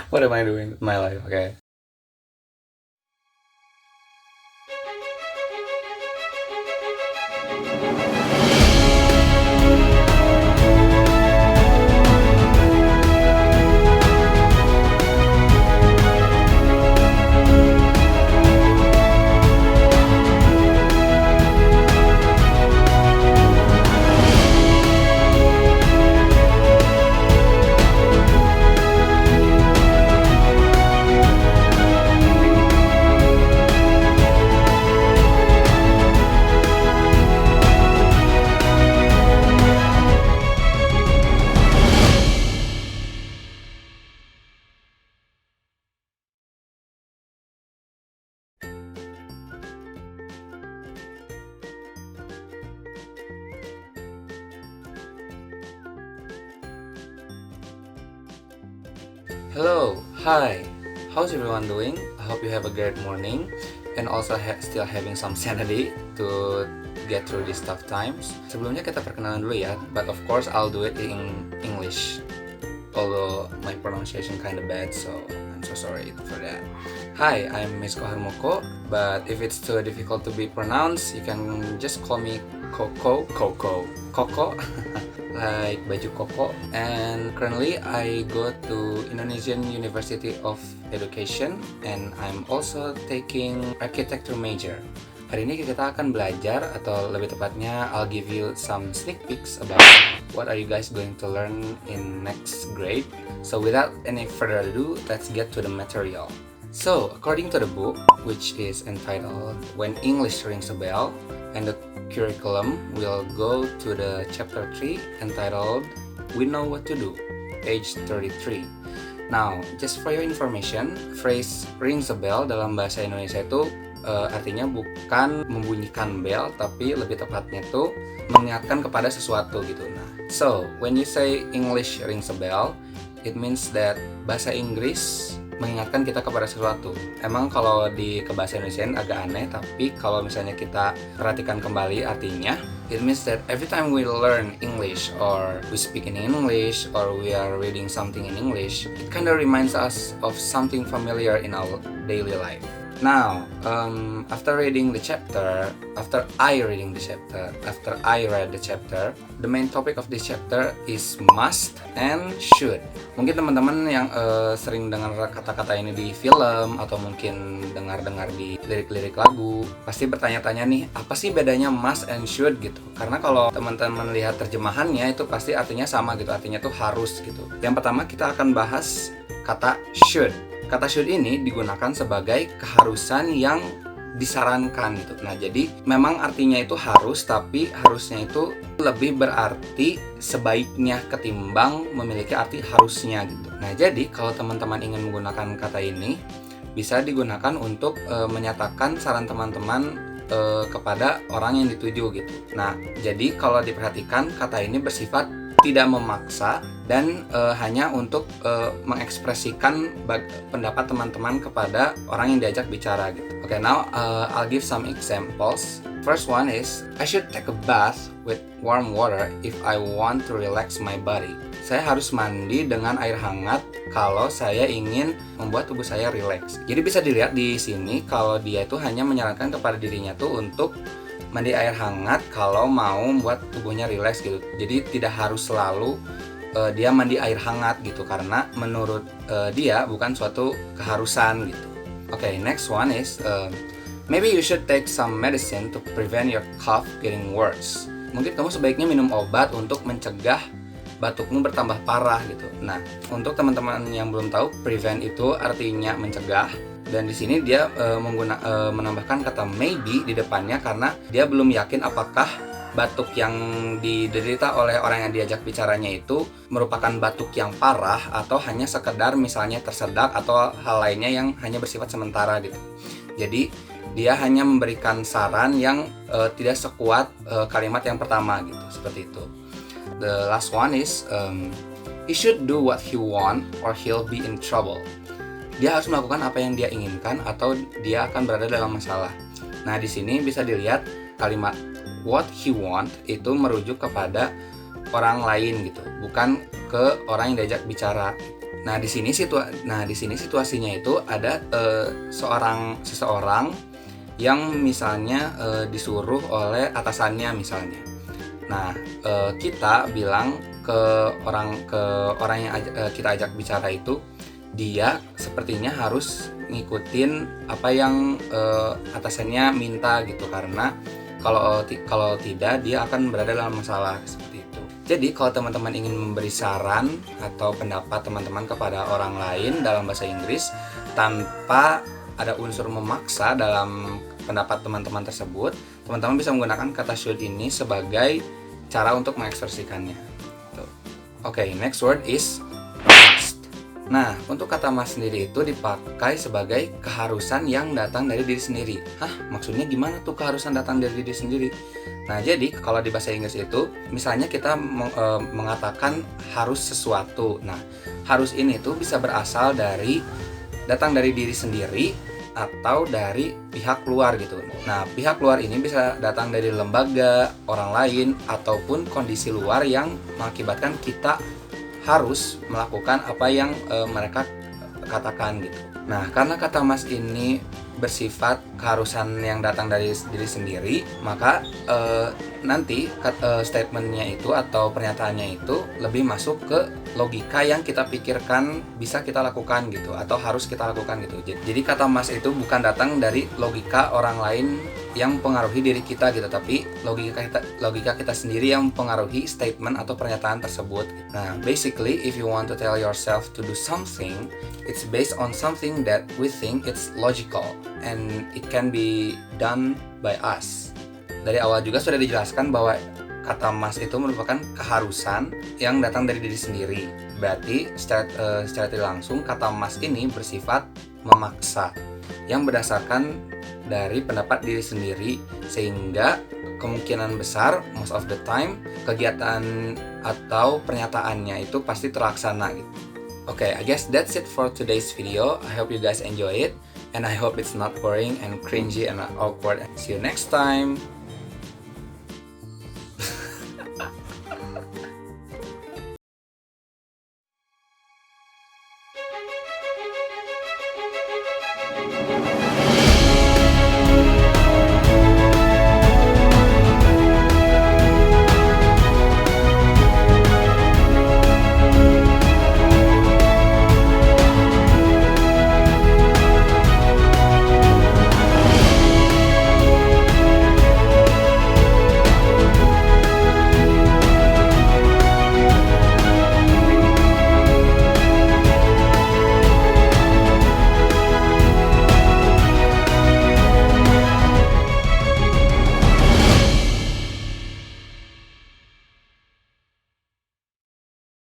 What am I doing with my life? Okay. Hello, hi. How's everyone doing? I hope you have a great morning and also still having some sanity to get through these tough times. Sebelumnya kita perkenalan dulu ya, but of course I'll do it in English. Although my pronunciation kind of bad, so I'm so sorry for that. Hi, I'm Miss Koharmoko, but if it's too difficult to be pronounced, you can just call me Koko, like baju koko. And currently I go to Indonesian University of Education and I'm also taking architecture major. Hari ini kita akan belajar, atau lebih tepatnya I'll give you some sneak peeks about what are you guys going to learn in next grade. So without any further ado, let's get to the material. So according to the book, which is entitled When English Rings a Bell, and the curriculum will go to the chapter 3 entitled We Know What to Do, page 33. Now, just for your information, phrase rings a bell dalam bahasa Indonesia itu artinya bukan membunyikan bel, tapi lebih tepatnya itu mengingatkan kepada sesuatu gitu. Nah, so when you say English rings a bell, it means that bahasa Inggris mengingatkan kita kepada sesuatu. Emang kalau di bahasa Indonesia agak aneh, tapi kalau misalnya kita perhatikan kembali artinya, it means that every time we learn English or we speak in English or we are reading something in English, it kind of reminds us of something familiar in our daily life. Now, after I read the chapter, the main topic of this chapter is must and should. Mungkin teman-teman yang sering dengar kata-kata ini di film atau mungkin dengar-dengar di lirik-lirik lagu, pasti bertanya-tanya nih, apa sih bedanya must and should gitu? Karena kalau teman-teman lihat terjemahannya itu pasti artinya sama gitu, artinya tuh harus gitu. Yang pertama kita akan bahas kata should. Kata should ini digunakan sebagai keharusan yang disarankan gitu. Nah, jadi memang artinya itu harus, tapi harusnya itu lebih berarti sebaiknya ketimbang memiliki arti harusnya gitu. Nah, jadi kalau teman-teman ingin menggunakan kata ini, bisa digunakan untuk menyatakan saran teman-teman kepada orang yang dituju gitu. Nah, jadi kalau diperhatikan kata ini bersifat tidak memaksa dan hanya untuk mengekspresikan pendapat teman-teman kepada orang yang diajak bicara gitu. Okay, now I'll give some examples. First one is, I should take a bath with warm water if I want to relax my body. Saya harus mandi dengan air hangat kalau saya ingin membuat tubuh saya rileks. Jadi bisa dilihat di sini kalau dia itu hanya menyarankan kepada dirinya tuh untuk mandi air hangat kalau mau membuat tubuhnya rileks gitu. Jadi tidak harus selalu dia mandi air hangat gitu, karena menurut dia bukan suatu keharusan gitu. Okay, next one is maybe you should take some medicine to prevent your cough getting worse. Mungkin kamu sebaiknya minum obat untuk mencegah batukmu bertambah parah gitu. Nah, untuk teman-teman yang belum tahu, prevent itu artinya mencegah. Dan di sini dia menambahkan kata maybe di depannya karena dia belum yakin apakah batuk yang diderita oleh orang yang diajak bicaranya itu merupakan batuk yang parah atau hanya sekedar misalnya tersedak atau hal lainnya yang hanya bersifat sementara gitu. Jadi dia hanya memberikan saran yang tidak sekuat kalimat yang pertama gitu, seperti itu. The last one is he should do what he want or he'll be in trouble. Dia harus melakukan apa yang dia inginkan atau dia akan berada dalam masalah. Nah, di sini bisa dilihat kalimat what he want itu merujuk kepada orang lain gitu, bukan ke orang yang diajak bicara. Nah, di sini situasinya itu ada seseorang yang misalnya disuruh oleh atasannya misalnya. Nah, kita bilang ke orang yang kita ajak bicara itu, dia sepertinya harus ngikutin apa yang atasannya minta gitu, karena kalau tidak dia akan berada dalam masalah seperti itu. Jadi kalau teman-teman ingin memberi saran atau pendapat teman-teman kepada orang lain dalam bahasa Inggris tanpa ada unsur memaksa dalam pendapat teman-teman tersebut, teman-teman bisa menggunakan kata should ini sebagai cara untuk mengekspresikannya. Oke, next word is must. Nah, untuk kata must sendiri itu dipakai sebagai keharusan yang datang dari diri sendiri. Hah, maksudnya gimana tuh keharusan datang dari diri sendiri? Nah, jadi kalau di bahasa Inggris itu, misalnya kita mengatakan harus sesuatu. Nah, harus ini tuh bisa berasal datang dari diri sendiri atau dari pihak luar gitu. Nah, pihak luar ini bisa datang dari lembaga, orang lain, ataupun kondisi luar yang mengakibatkan kita harus melakukan apa yang mereka katakan gitu. Nah, karena kata must ini bersifat keharusan yang datang dari diri sendiri, maka nanti statementnya itu atau pernyataannya itu lebih masuk ke logika yang kita pikirkan bisa kita lakukan gitu, atau harus kita lakukan gitu. Jadi kata must itu bukan datang dari logika orang lain yang mempengaruhi diri kita gitu, tapi logika kita sendiri yang mempengaruhi statement atau pernyataan tersebut. Nah, basically if you want to tell yourself to do something, it's based on something that we think it's logical and it can be done by us. Dari awal juga sudah dijelaskan bahwa kata must itu merupakan keharusan yang datang dari diri sendiri. Berarti secara tidak langsung kata must ini bersifat memaksa yang berdasarkan dari pendapat diri sendiri, sehingga kemungkinan besar most of the time kegiatan atau pernyataannya itu pasti terlaksana gitu. Okay, I guess that's it for today's video. I hope you guys enjoy it and I hope it's not boring and cringy and awkward. See you next time.